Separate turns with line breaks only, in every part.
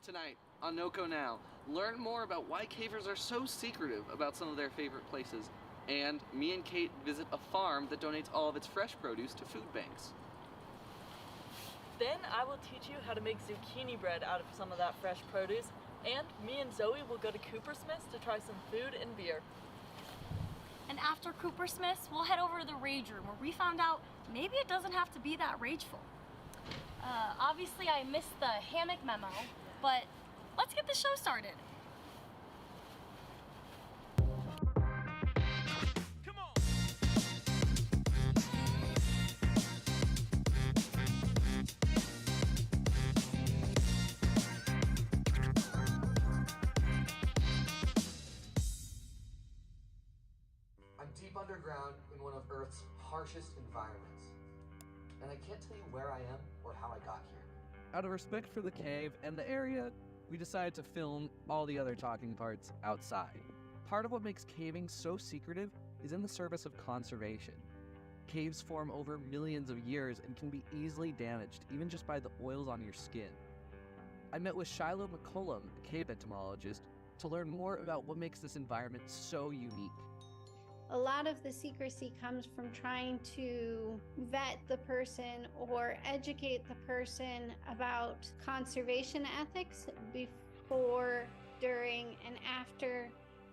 Tonight on NOCO Now, learn more about why cavers are so secretive about some of their favorite places, and me and Kate visit a farm that donates all of its fresh produce to food banks.
Then I will teach you how to make zucchini bread out of some of that fresh produce, and me and Zoe will go to Coopersmith's to try some food and beer.
And after Coopersmith's, we'll head over to the Rage Room, where we found out maybe it doesn't have to be that rageful. Obviously I missed the hammock memo, but let's get the show started.
Come on.
I'm deep underground in one of Earth's harshest environments, and I can't tell you where I am or how I got here.
Out of respect for the cave and the area, we decided to film all the other talking parts outside. Part of what makes caving so secretive is in the service of conservation. Caves form over millions of years and can be easily damaged, even just by the oils on your skin. I met with Shiloh McCollum, a cave entomologist, to learn more about what makes this environment so unique.
A lot of the secrecy comes from trying to vet the person or educate the person about conservation ethics before, during, and after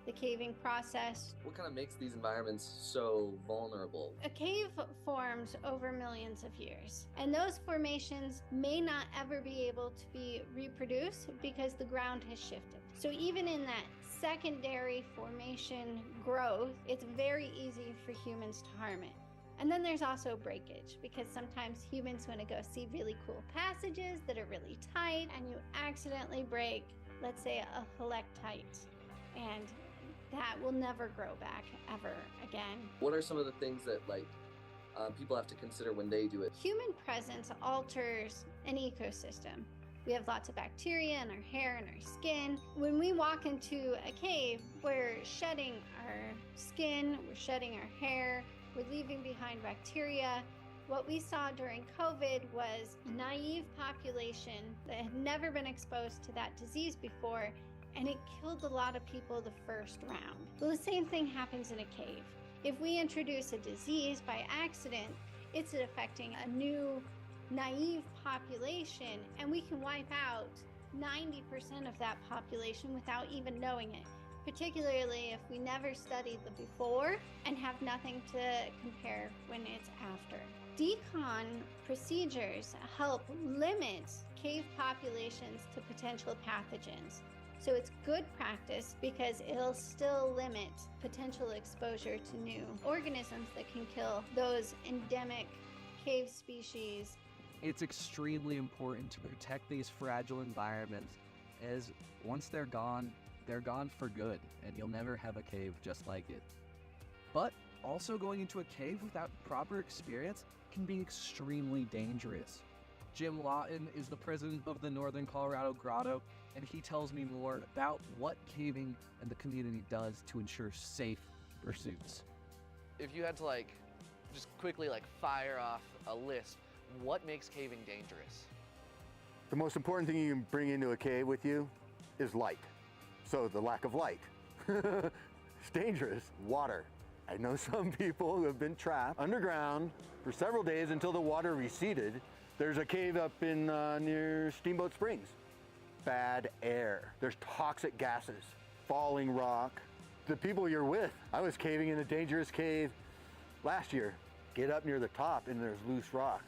the caving process.
What kind of makes these environments so vulnerable?
A cave forms over millions of years, and those formations may not ever be able to be reproduced because the ground has shifted. So even in that secondary formation growth, it's very easy for humans to harm it. And then there's also breakage, because sometimes humans want to go see really cool passages that are really tight, and you accidentally break, let's say, a helictite, and that will never grow back ever again.
What are some of the things that people have to consider when they do it?
Human presence alters an ecosystem. We have lots of bacteria in our hair and our skin. When we walk into a cave, we're shedding our skin, we're shedding our hair, we're leaving behind bacteria. What we saw during COVID was a naive population that had never been exposed to that disease before, and it killed a lot of people the first round. Well, the same thing happens in a cave. If we introduce a disease by accident, it's affecting a new naive population, and we can wipe out 90% of that population without even knowing it, particularly if we never studied the before and have nothing to compare when it's after. Decon procedures help limit cave populations to potential pathogens. So it's good practice because it'll still limit potential exposure to new organisms that can kill those endemic cave species.
It's extremely important to protect these fragile environments, as once they're gone for good, and you'll never have a cave just like it. But also going into a cave without proper experience can be extremely dangerous. Jim Lawton is the president of the Northern Colorado Grotto, and he tells me more about what caving and the community does to ensure safe pursuits. If you had to just quickly fire off a list, what makes caving dangerous?
The most important thing you can bring into a cave with you is light. So the lack of light. It's dangerous. Water. I know some people who have been trapped underground for several days until the water receded. There's a cave up in near Steamboat Springs. Bad air. There's toxic gases, falling rock. The people you're with. I was caving in a dangerous cave last year. Get up near the top and there's loose rock.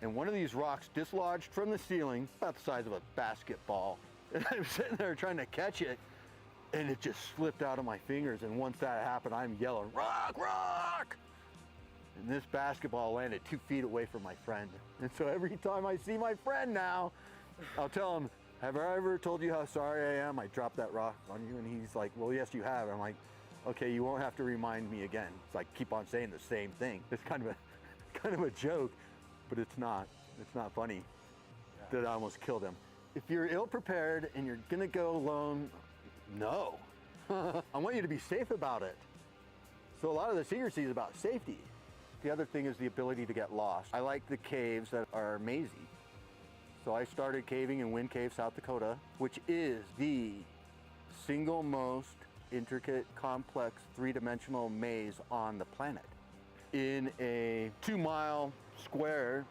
And one of these rocks dislodged from the ceiling, about the size of a basketball. And I'm sitting there trying to catch it, and it just slipped out of my fingers. And once that happened, I'm yelling, "Rock, rock!" And this basketball landed 2 feet away from my friend. And so every time I see my friend now, I'll tell him, "Have I ever told you how sorry I am? I dropped that rock on you." And he's like, "Well, yes, you have." I'm like, "Okay, you won't have to remind me again." It's like, keep on saying the same thing. It's kind of a joke, but it's not. It's not funny that I almost killed him. If you're ill prepared and you're gonna go alone, no. I want you to be safe about it. So a lot of the secrecy is about safety. The other thing is the ability to get lost. I like the caves that are mazy. So I started caving in Wind Cave, South Dakota, which is the single most intricate, complex, three-dimensional maze on the planet. In a 2-mile square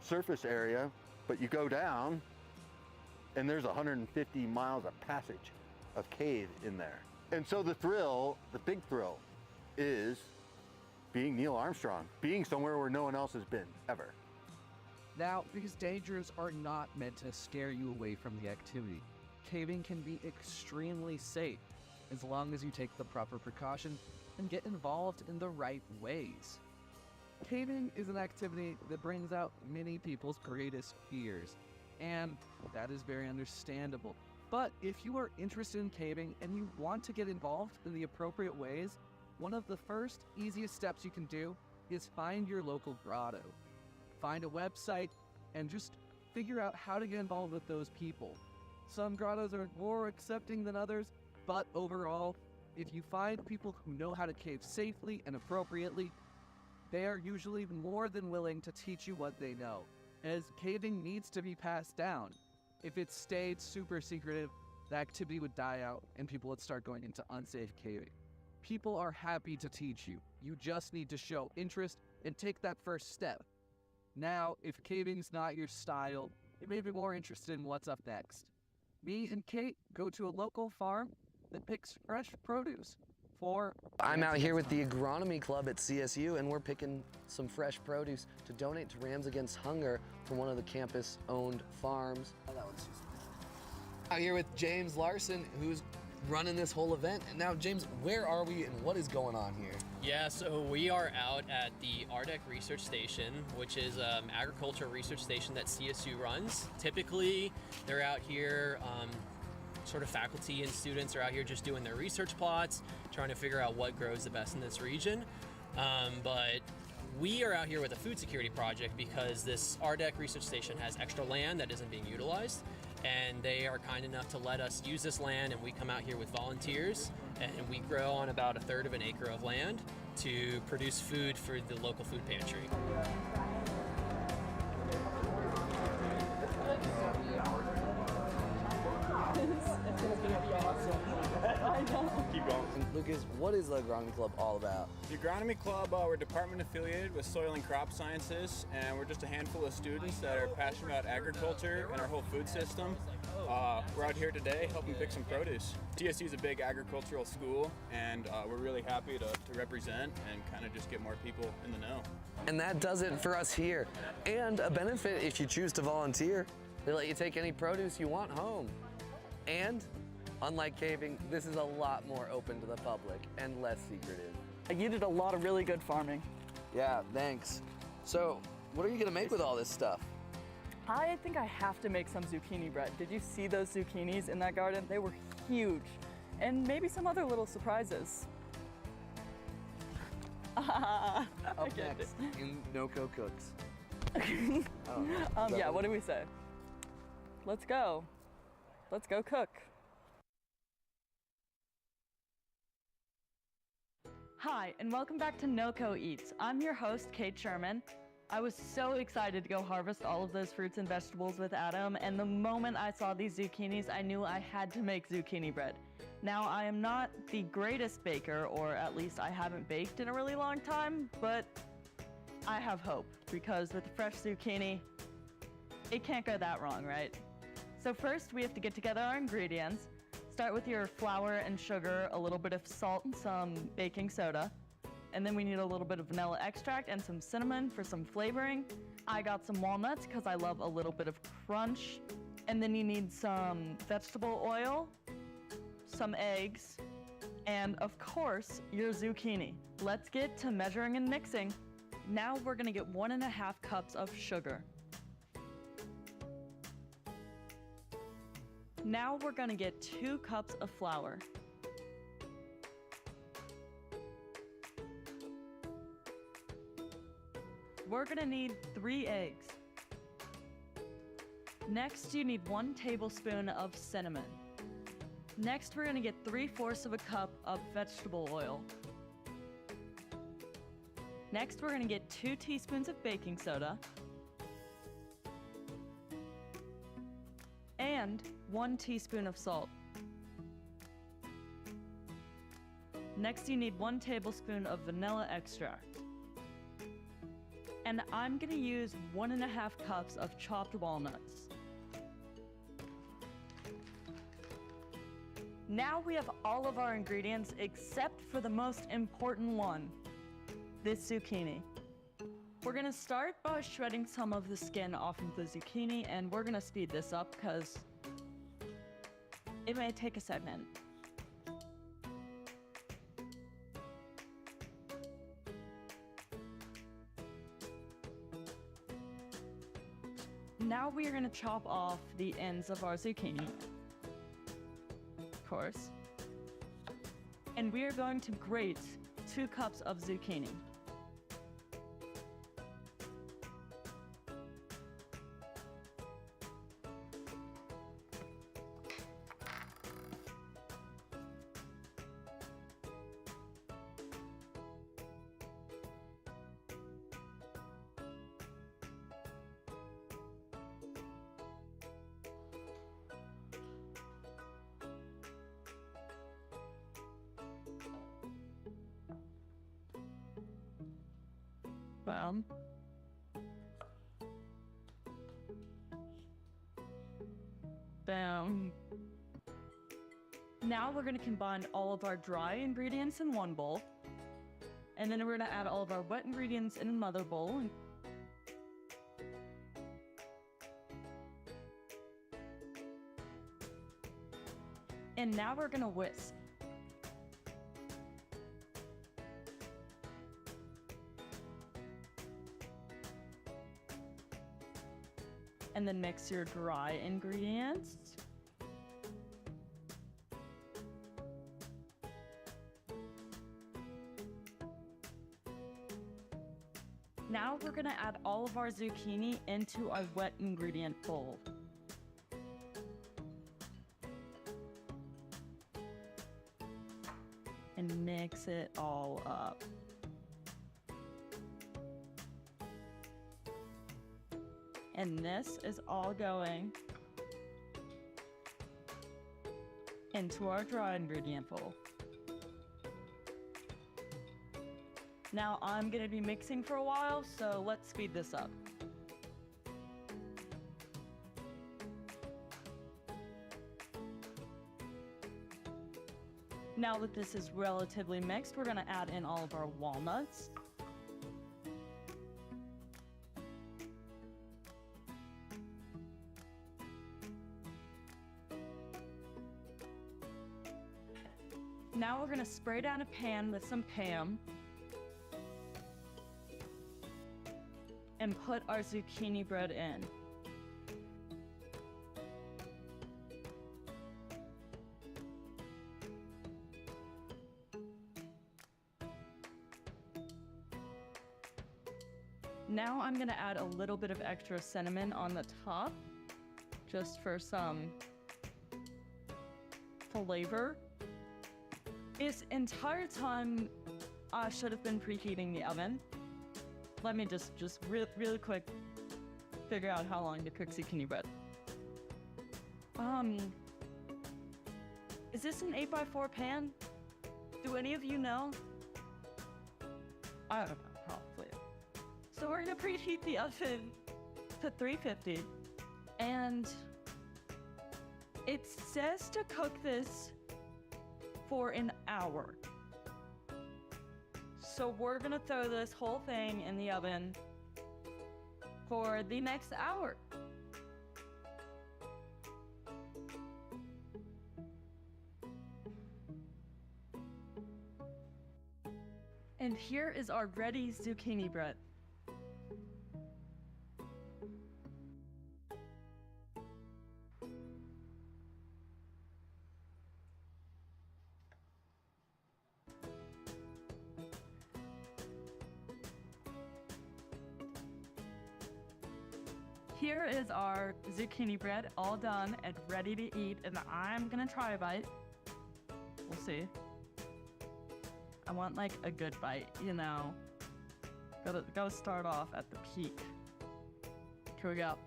surface area, but you go down and there's 150 miles of passage of cave in there. And so the thrill, the big thrill, is being Neil Armstrong, being somewhere where no one else has been, ever.
Now, these dangers are not meant to scare you away from the activity. Caving can be extremely safe, as long as you take the proper precautions and get involved in the right ways. Caving is an activity that brings out many people's greatest fears, and that is very understandable. But if you are interested in caving and you want to get involved in the appropriate ways, one of the first, easiest steps you can do is find your local grotto. Find a website and just figure out how to get involved with those people. Some grottos are more accepting than others, but overall, if you find people who know how to cave safely and appropriately, they are usually more than willing to teach you what they know, as caving needs to be passed down. If it stayed super secretive, the activity would die out and people would start going into unsafe caving. People are happy to teach you. You just need to show interest and take that first step. Now, if caving's not your style, you may be more interested in what's up next. Me and Kate go to a local farm that picks fresh produce for...
I'm out here with the Agronomy Club at CSU, and we're picking some fresh produce to donate to Rams Against Hunger from one of the campus-owned farms. Out here with James Larson, who's running this whole event. And now, James, where are we and what is going on here?
Yeah, so we are out at the RDEC Research Station, which is an agricultural research station that CSU runs. Typically, they're out here, sort of faculty and students are out here just doing their research plots, trying to figure out what grows the best in this region. But we are out here with a food security project because this RDEC Research Station has extra land that isn't being utilized. And they are kind enough to let us use this land, and we come out here with volunteers and we grow on about 1/3 of an acre of land to produce food for the local food pantry.
Keep going. Lucas, what is the Agronomy Club all about?
The Agronomy Club, we're department affiliated with Soil and Crop Sciences, and we're just a handful of students that are passionate about agriculture and our whole food system. We're out here today helping pick some produce. TSU is a big agricultural school, and we're really happy to represent and kind of just get more people in the know.
And that does it for us here. And a benefit if you choose to volunteer, they let you take any produce you want home. And unlike caving, this is a lot more open to the public and less secretive.
You did a lot of really good farming.
Yeah, thanks. So, what are you gonna make with all this stuff?
I think I have to make some zucchini bread. Did you see those zucchinis in that garden? They were huge. And maybe some other little surprises.
Up next in NOCO Cooks.
Yeah, what do we say? Let's go. Let's go cook. Hi, and welcome back to NOCO Eats. I'm your host, Kate Sherman. I was so excited to go harvest all of those fruits and vegetables with Adam, and the moment I saw these zucchinis, I knew I had to make zucchini bread. Now, I am not the greatest baker, or at least I haven't baked in a really long time, but I have hope, because with fresh zucchini, it can't go that wrong, right? So first, we have to get together our ingredients. Start with your flour and sugar, a little bit of salt and some baking soda. And then we need a little bit of vanilla extract and some cinnamon for some flavoring. I got some walnuts because I love a little bit of crunch. And then you need some vegetable oil, some eggs, and of course, your zucchini. Let's get to measuring and mixing. Now we're gonna get 1.5 cups of sugar. Now we're gonna get 2 cups of flour. We're gonna need 3 eggs. Next, you need 1 tablespoon of cinnamon. Next, we're gonna get 3/4 of a cup of vegetable oil. Next, we're gonna get 2 teaspoons of baking soda. and 1 teaspoon of salt. Next, you need 1 tablespoon of vanilla extract. And I'm gonna use 1.5 cups of chopped walnuts. Now we have all of our ingredients except for the most important one, this zucchini. We're gonna start by shredding some of the skin off of the zucchini, and we're gonna speed this up because it may take a second. Now we are gonna chop off the ends of our zucchini, of course. And we are going to grate 2 cups of zucchini. Bam. Bam. Now we're going to combine all of our dry ingredients in one bowl. And then we're going to add all of our wet ingredients in another bowl. And now we're going to whisk. And then mix your dry ingredients. Now we're gonna add all of our zucchini into our wet ingredient bowl. And mix it all up. And this is all going into our dry ingredient bowl. Now I'm gonna be mixing for a while, so let's speed this up. Now that this is relatively mixed, we're gonna add in all of our walnuts. Now we're gonna spray down a pan with some Pam and put our zucchini bread in. Now I'm gonna add a little bit of extra cinnamon on the top, just for some flavor. This entire time, I should have been preheating the oven. Let me just really quick figure out how long to cook zucchini bread. Is this an 8x4 pan? Do any of you know? I don't know, probably. So we're gonna preheat the oven to 350, and it says to cook this for an hour. So we're gonna throw this whole thing in the oven for the next hour. And here is our ready zucchini bread. Here is our zucchini bread all done and ready to eat, and I'm gonna try a bite. We'll see. I want like a good bite, you know. Gotta start off at the peak. Here we go.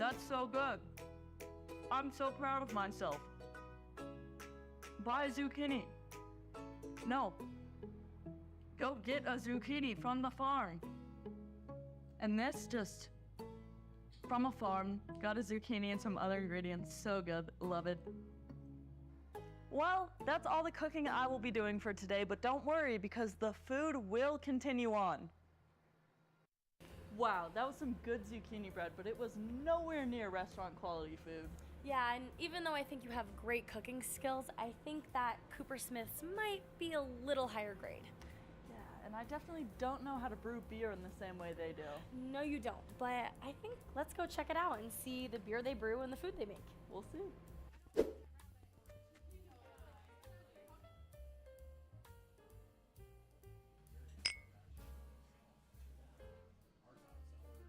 That's so good. I'm so proud of myself. Buy a zucchini. No. Go get a zucchini from the farm. And this just from a farm, got a zucchini and some other ingredients. So good, love it. Well, that's all the cooking I will be doing for today, but don't worry because the food will continue on. Wow, that was some good zucchini bread, but it was nowhere near restaurant quality food.
Yeah, and even though I think you have great cooking skills, I think that Cooper Smith's might be a little higher grade.
Yeah, and I definitely don't know how to brew beer in the same way they do.
No, you don't, but I think let's go check it out and see the beer they brew and the food they make.
We'll see.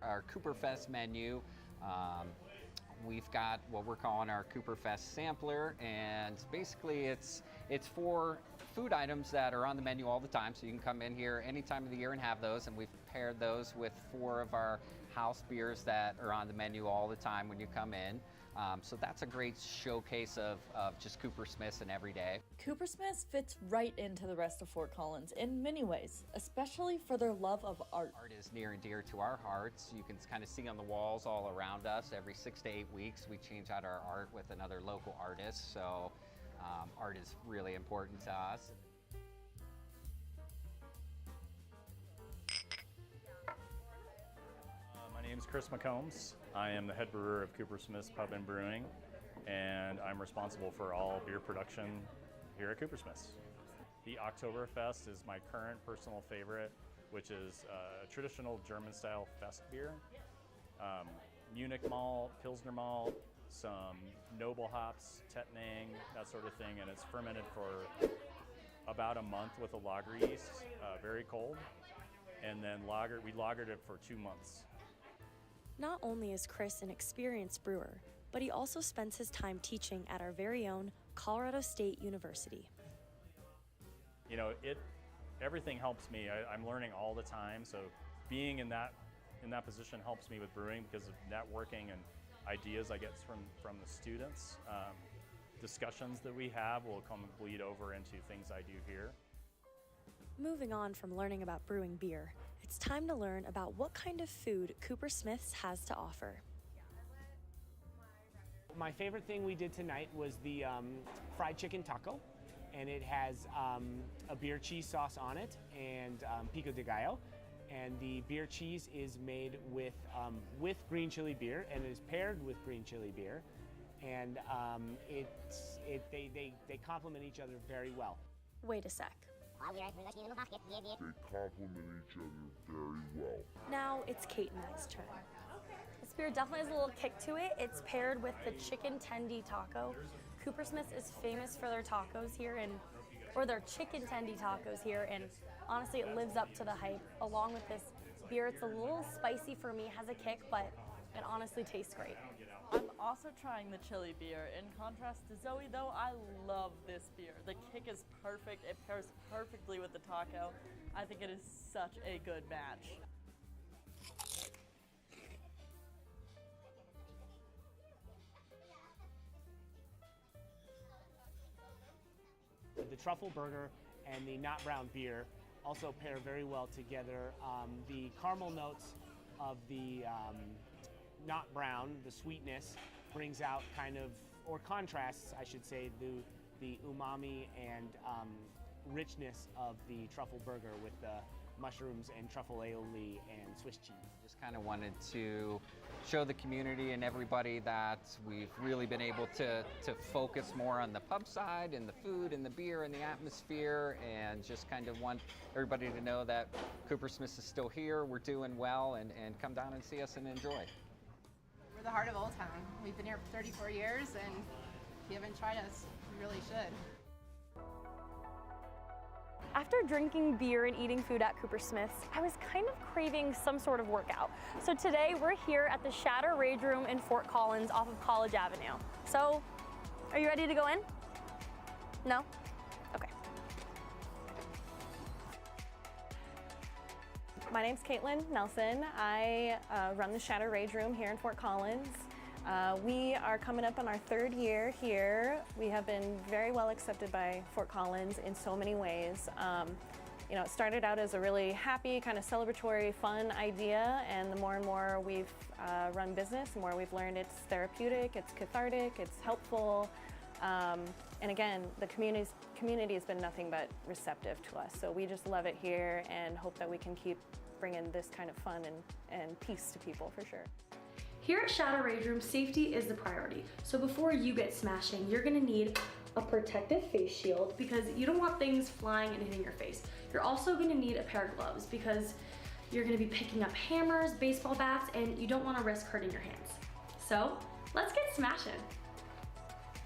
Our Cooperfest menu. We've got what we're calling our Cooperfest sampler, and basically it's for food items that are on the menu all the time, so you can come in here any time of the year and have those, and we've paired those with 4 of our house beers that are on the menu all the time when you come in. So that's a great showcase of just Cooper Smith's and every day.
Cooper Smith's fits right into the rest of Fort Collins in many ways, especially for their love of art.
Art is near and dear to our hearts. You can kind of see on the walls all around us. Every 6 to 8 weeks we change out our art with another local artist, so art is really important to us.
My name is Chris McCombs. I am the head brewer of Cooper Smith's Pub and Brewing, and I'm responsible for all beer production here at Cooper Smith's. The Oktoberfest is my current personal favorite, which is a traditional German-style fest beer. Munich malt, Pilsner malt, some noble hops, Tettnang, that sort of thing, and it's fermented for about a month with a lager yeast, very cold, and then we lagered it for 2 months.
Not only is Chris an experienced brewer, but he also spends his time teaching at our very own Colorado State University.
You know, everything helps me. I'm learning all the time, so being in that position helps me with brewing because of networking and ideas I get from the students. Discussions that we have will come and bleed over into things I do here.
Moving on from learning about brewing beer, it's time to learn about what kind of food Cooper Smith's has to offer.
My favorite thing we did tonight was the fried chicken taco, and it has a beer cheese sauce on it and pico de gallo. And the beer cheese is made with green chili beer, and it is paired with green chili beer, and they complement each other very well.
Wait a sec.
They complement each other very well.
Now it's Kate and I's turn. This beer definitely has a little kick to it. It's paired with the chicken tendy taco. Cooper Smith's is famous for their tacos here, or their chicken tendy tacos here, and honestly it lives up to the hype. Along with this beer, it's a little spicy for me, has a kick, but it honestly tastes great.
I'm also trying the chili beer. In contrast to Zoe though, I love this beer. The kick is perfect, it pairs perfectly with the taco. I think it is such a good match.
The truffle burger and the nut brown beer also pair very well together. The caramel notes of the nut brown, the sweetness, brings out kind of, or contrasts, I should say, the umami and richness of the truffle burger with the mushrooms and truffle aioli and Swiss cheese.
Just kind of wanted to show the community and everybody that we've really been able to focus more on the pub side and the food and the beer and the atmosphere, and just kind of want everybody to know that Cooper Smith's is still here, we're doing well, and come down and see us and enjoy.
We're the heart of Old Town. We've been here for 34 years, and if you haven't tried us, you really should.
After drinking beer and eating food at Cooper Smith's, I was kind of craving some sort of workout. So today we're here at the Shatter Rage Room in Fort Collins off of College Avenue. So, are you ready to go in? No? Okay. My name's Caitlin Nelson. I run the Shatter Rage Room here in Fort Collins.
We are coming up on our 3rd year here. We have been very well accepted by Fort Collins in so many ways. You know, it started out as a really happy, kind of celebratory, fun idea, and the more and more we've run business, the more we've learned it's therapeutic, it's cathartic, it's helpful, and again, the community has been nothing but receptive to us. So we just love it here and hope that we can keep bringing this kind of fun and peace to people for sure.
Here at Shatter Rage Room, safety is the priority. So before you get smashing, you're gonna need a protective face shield because you don't want things flying and hitting your face. You're also gonna need a pair of gloves because you're gonna be picking up hammers, baseball bats, and you don't wanna risk hurting your hands. So let's get smashing.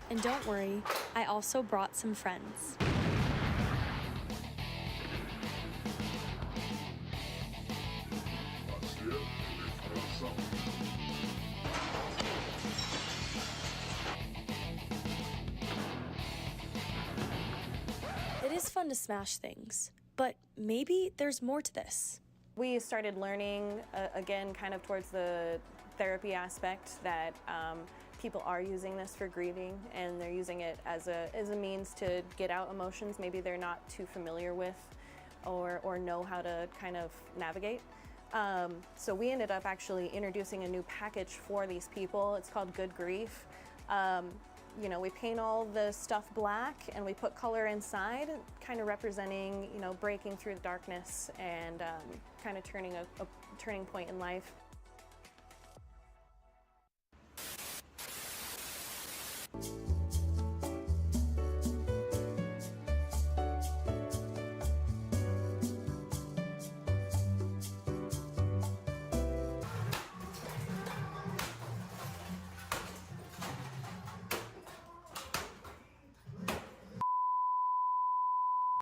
And don't worry, I also brought some friends. It is fun to smash things, but maybe there's more to this.
We started learning, again, kind of towards the therapy aspect that people are using this for grieving, and they're using it as a means to get out emotions maybe they're not too familiar with or know how to kind of navigate. So we ended up actually introducing a new package for these people. It's called Good Grief. You know, we paint all the stuff black and we put color inside, kind of representing, you know, breaking through the darkness and kind of turning a turning point in life.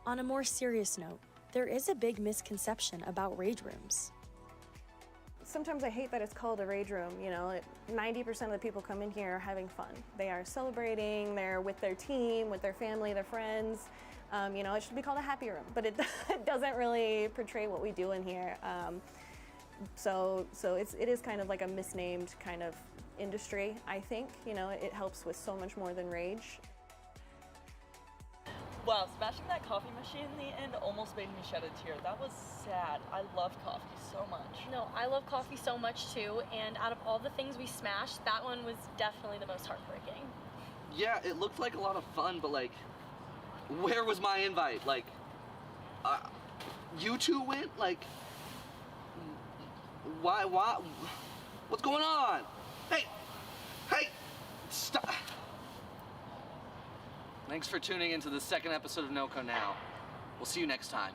On a more serious note, there is a big misconception about rage rooms.
Sometimes I hate that it's called a rage room. You know, 90% of the people come in here are having fun. They are celebrating, they're with their team, with their family, their friends. You know, it should be called a happy room, but it doesn't really portray what we do in here. So it is kind of like a misnamed kind of industry, I think. You know, it helps with so much more than rage.
Wow, smashing that coffee machine in the end almost made me shed a tear. That was sad. I love coffee so much.
No, I love coffee so much too, and out of all the things we smashed, that one was definitely the most heartbreaking.
Yeah, it looked like a lot of fun, but like, where was my invite? Like, you two went? Like, why, what's going on? Hey, stop. Thanks for tuning into the 2nd episode of NOCO Now. We'll see you next time.